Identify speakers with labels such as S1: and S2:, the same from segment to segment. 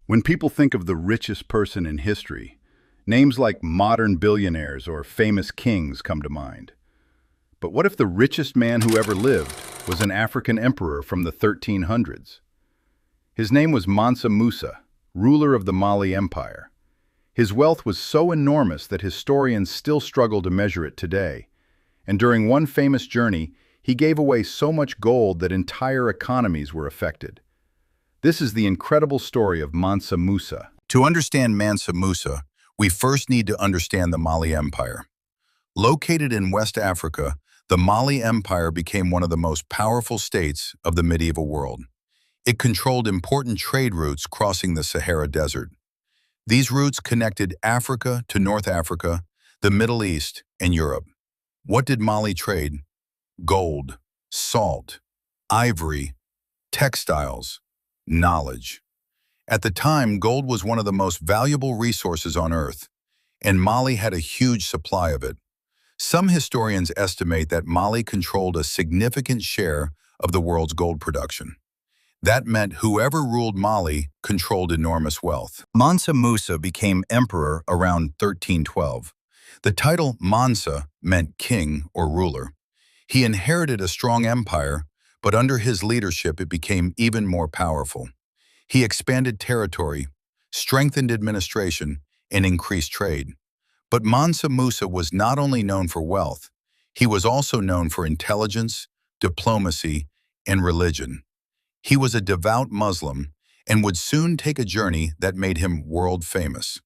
S1: When people think of the richest person in history, names like modern billionaires or famous kings come to mind. But what if the richest man who ever lived was an African emperor from the 1300s? His name was Mansa Musa, ruler of the Mali Empire. His wealth was so enormous that historians still struggle to measure it today. And during one famous journey, he gave away so much gold that entire economies were affected. This is the incredible story of Mansa Musa.
S2: To understand Mansa Musa, we first need to understand the Mali Empire. Located in West Africa, the Mali Empire became one of the most powerful states of the medieval world. It controlled important trade routes crossing the Sahara Desert. These routes connected Africa to North Africa, the Middle East, and Europe. What did Mali trade? Gold, salt, ivory, textiles, knowledge. At the time, gold was one of the most valuable resources on Earth, and Mali had a huge supply of it. Some historians estimate that Mali controlled a significant share of the world's gold production. That meant whoever ruled Mali controlled enormous wealth. Mansa Musa became emperor around 1312. The title Mansa meant king or ruler. He inherited a strong empire, but under his leadership it became even more powerful. He expanded territory, strengthened administration, and increased trade. But Mansa Musa was not only known for wealth, he was also known for intelligence, diplomacy, and religion. He was a devout Muslim and would soon take a journey that made him world famous.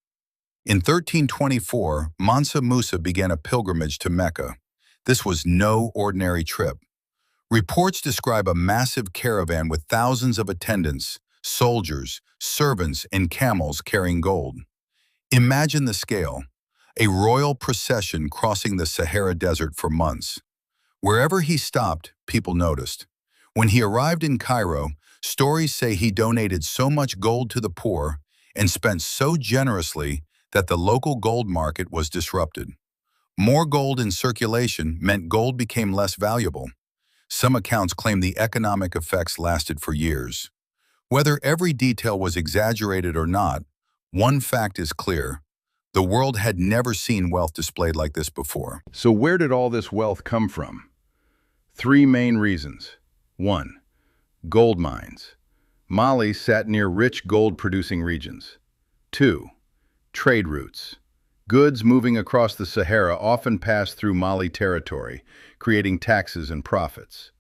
S2: In 1324, Mansa Musa began a pilgrimage to Mecca. This was no ordinary trip. Reports describe a massive caravan with thousands of attendants, soldiers, servants, and camels carrying gold. Imagine the scale, a royal procession crossing the Sahara Desert for months. Wherever he stopped, people noticed. When he arrived in Cairo, stories say he donated so much gold to the poor and spent so generously that the local gold market was disrupted. More gold in circulation meant gold became less valuable. Some accounts claim the economic effects lasted for years. Whether every detail was exaggerated or not, one fact is clear. The world had never seen wealth displayed like this before.
S1: So where did all this wealth come from? Three main reasons. 1. Gold mines. Mali sat near rich gold-producing regions. 2. Trade routes. Goods moving across the Sahara often passed through Mali territory, creating taxes and profits.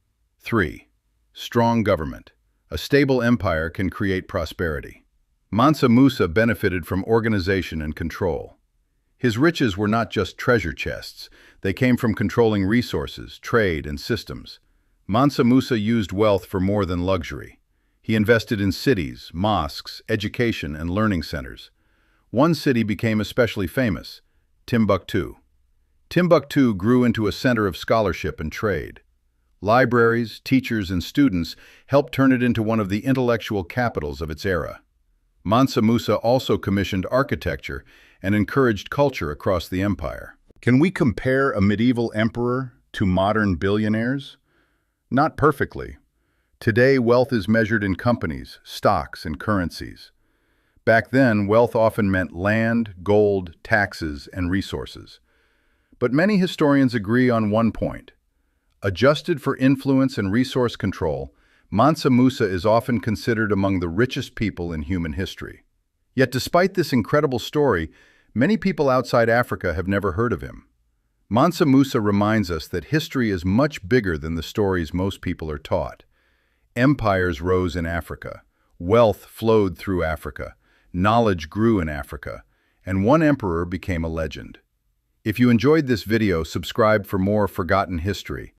S1: 3. Strong government. A stable empire can create prosperity. Mansa Musa benefited from organization and control. His riches were not just treasure chests, they came from controlling resources, trade, and systems. Mansa Musa used wealth for more than luxury. He invested in cities, mosques, education, and learning centers. One city became especially famous, Timbuktu. Timbuktu grew into a center of scholarship and trade. Libraries, teachers, and students helped turn it into one of the intellectual capitals of its era. Mansa Musa also commissioned architecture and encouraged culture across the empire. Can we compare a medieval emperor to modern billionaires? Not perfectly. Today, wealth is measured in companies, stocks, and currencies. Back then, wealth often meant land, gold, taxes, and resources. But many historians agree on one point. Adjusted for influence and resource control, Mansa Musa is often considered among the richest people in human history. Yet despite this incredible story, many people outside Africa have never heard of him. Mansa Musa reminds us that history is much bigger than the stories most people are taught. Empires rose in Africa, wealth flowed through Africa, knowledge grew in Africa, and one emperor became a legend. If you enjoyed this video, subscribe for more forgotten history.